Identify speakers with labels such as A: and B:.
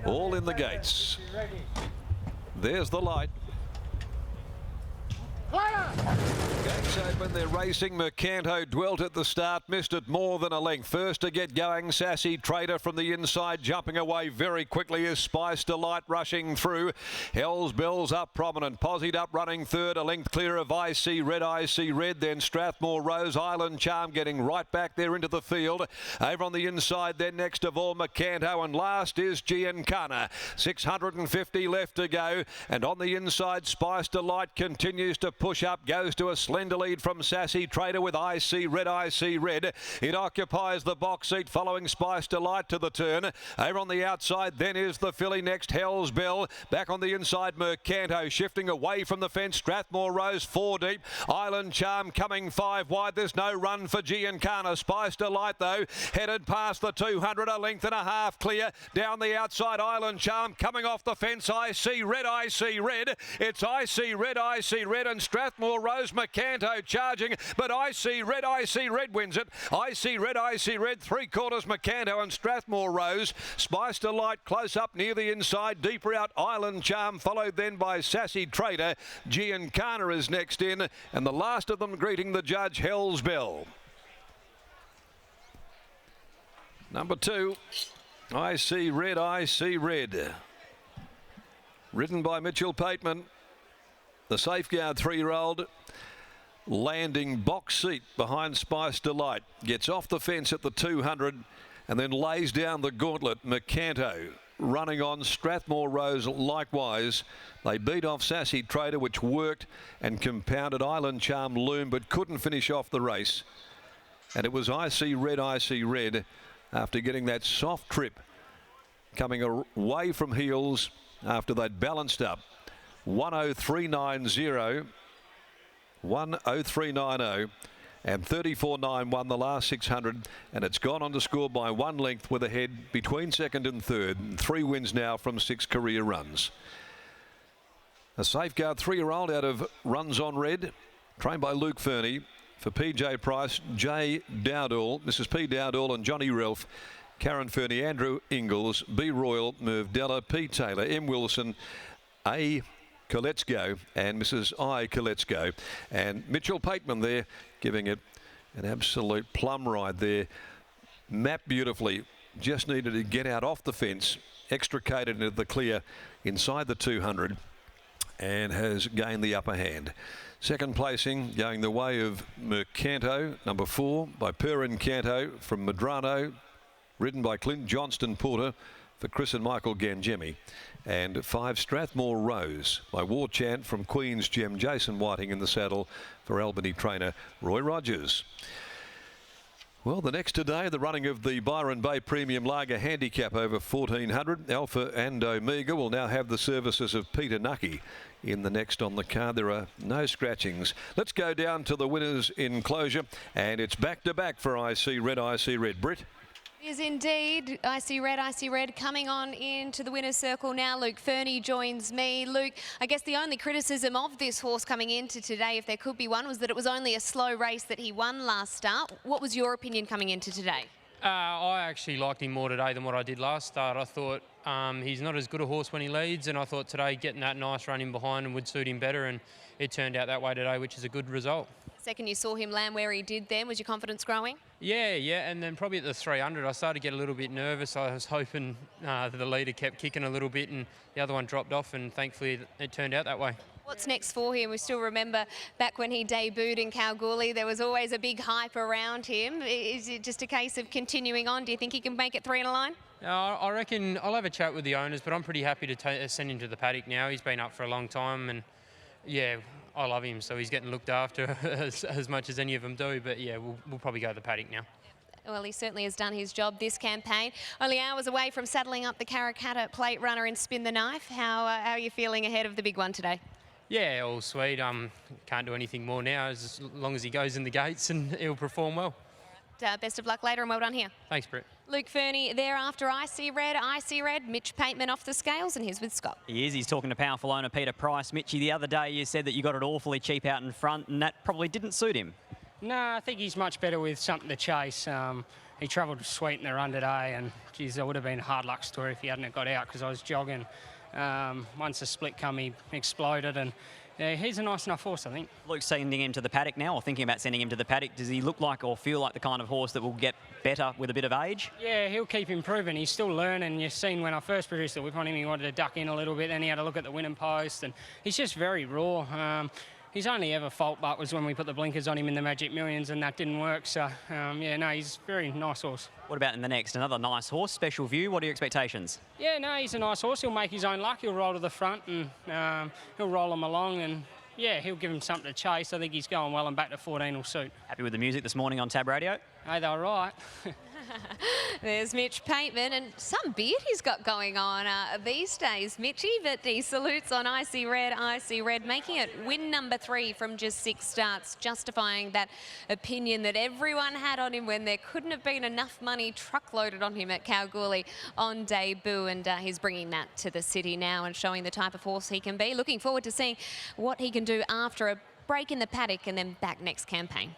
A: all in the gates. There's the light. Gates open, they're racing. Mercanto dwelt at the start, missed it more than a length. First to get going, Sassy Trader from the inside, jumping away very quickly is Spice Delight rushing through. Hell's Bells up prominent, Posied up running third, a length clear of IC Red, then Strathmore Rose, Island Charm getting right back there into the field. Over on the inside then next of all Mercanto, and last is Giancana. 650 left to go, and on the inside Spice Delight continues to push up, goes to a slender lead from Sassy Trader with IC Red. It occupies the box seat following Spice Delight to the turn. Over on the outside then is the filly next, Hell's Bell. Back on the inside Mercanto, shifting away from the fence. Strathmore Rose 4 deep. Island Charm coming 5 wide. There's no run for Giancana. Spice Delight though headed past the 200, a length and a half clear. Down the outside Island Charm coming off the fence. IC Red. It's IC Red and Strathmore Rose. Mercanto charging, but IC Red wins it. IC Red, 3/4 Mercanto and Strathmore Rose. Spice Delight close up near the inside, deeper out Island Charm, followed then by Sassy Trader. Giancana is next in, and the last of them greeting the judge, Hell's Bell. Number 2, IC Red. Ridden by Mitchell Pateman. The Safeguard 3-year-old landing box seat behind Spice Delight. Gets off the fence at the 200 and then lays down the gauntlet. Mercanto running on. Strathmore Rose likewise. They beat off Sassy Trader, which worked and compounded. Island Charm Loom, but couldn't finish off the race. And it was IC Red after getting that soft trip, coming away from heels after they'd balanced up. 103.90 and 34.9 won the last 600, and it's gone on to score by 1 length with a head between second and third, and 3 wins now from 6 career runs. A Safeguard 3-year-old out of Runs on Red, trained by Luke Fernie for PJ Price, J Dowdall, Mrs P Dowdall and Johnny Relf, Karen Fernie, Andrew Ingalls, B Royal, Merv Della, P Taylor, M Wilson, A Koletsko and Mrs. I Koletsko, and Mitchell Pateman there giving it an absolute plum ride there. Mapped beautifully, just needed to get out off the fence, extricated into the clear inside the 200 and has gained the upper hand. Second placing going the way of Mercanto, number 4 by Per Incanto from Medrano, ridden by Clint Johnston Porter for Chris and Michael Gangemi, and 5 Strathmore Rose by War Chant from Queen's Gem, Jason Whiting in the saddle for Albany trainer Roy Rogers. Well, the next today, the running of the Byron Bay Premium Lager Handicap over 1400. Alpha and Omega will now have the services of Peter Nucky in the next on the card. There are no scratchings. Let's go down to the winners' enclosure, and it's back-to-back for IC Red. Britt?
B: Is indeed. IC Red coming on into the winner's circle now. Luke Fernie joins me. Luke, I guess the only criticism of this horse coming into today, if there could be one, was that it was only a slow race that he won last start. What was your opinion coming into today?
C: I actually liked him more today than what I did last start. I thought he's not as good a horse when he leads, and I thought today getting that nice run in behind him would suit him better, and it turned out that way today, which is a good result.
B: Second you saw him land where he did then, was your confidence growing?
C: Yeah, and then probably at the 300 I started to get a little bit nervous. I was hoping that the leader kept kicking a little bit and the other one dropped off, and thankfully it turned out that way.
B: What's next for him? We still remember back when he debuted in Kalgoorlie, there was always a big hype around him. Is it just a case of continuing on? Do you think he can make it 3 in a line?
C: I reckon I'll have a chat with the owners, but I'm pretty happy to send him to the paddock now. He's been up for a long time, and yeah, I love him, so he's getting looked after as much as any of them do. But yeah, we'll probably go to the paddock now.
B: Well, he certainly has done his job this campaign. Only hours away from saddling up the Karrakatta plate runner in Spin the Knife. How are you feeling ahead of the big one today?
C: Yeah, all sweet. Can't do anything more now, as long as he goes in the gates and he'll perform well.
B: Best of luck later and well done here.
C: Thanks, Brett.
B: Luke Fernie thereafter, IC Red, Mitch Pateman off the scales, and here's with Scott.
D: He is. He's talking to powerful owner Peter Price. Mitchie, the other day you said that you got it awfully cheap out in front, and that probably didn't suit him. No, I think he's much better with something to chase. He travelled sweet in the run today, and geez, it would have been a hard luck story if he hadn't got out because I was jogging. Once the split come, he exploded, and yeah, he's a nice enough horse, I think.
E: Luke's sending him to the paddock now, or thinking about sending him to the paddock. Does he look like or feel like the kind of horse that will get better with a bit of age?
D: Yeah, he'll keep improving. He's still learning. You've seen when I first produced the whip on him, he wanted to duck in a little bit, then he had a look at the winning post, and he's just very raw. His only ever fault but was when we put the blinkers on him in the Magic Millions, and that didn't work. So, yeah, no, he's a very nice horse.
E: What about in the next? Another nice horse, Special View. What are your expectations?
D: Yeah, no, he's a nice horse. He'll make his own luck. He'll roll to the front, and he'll roll him along, and yeah, he'll give him something to chase. I think he's going well, and back to 14 will suit.
E: Happy with the music this morning on Tab Radio?
D: Hey, they were right.
B: There's Mitch Pateman, and some beard he's got going on these days, Mitchy, but he salutes on Icy Red, making it win number 3 from just 6 starts, justifying that opinion that everyone had on him when there couldn't have been enough money truckloaded on him at Kalgoorlie on debut, and he's bringing that to the city now and showing the type of horse he can be. Looking forward to seeing what he can do after a break in the paddock and then back next campaign.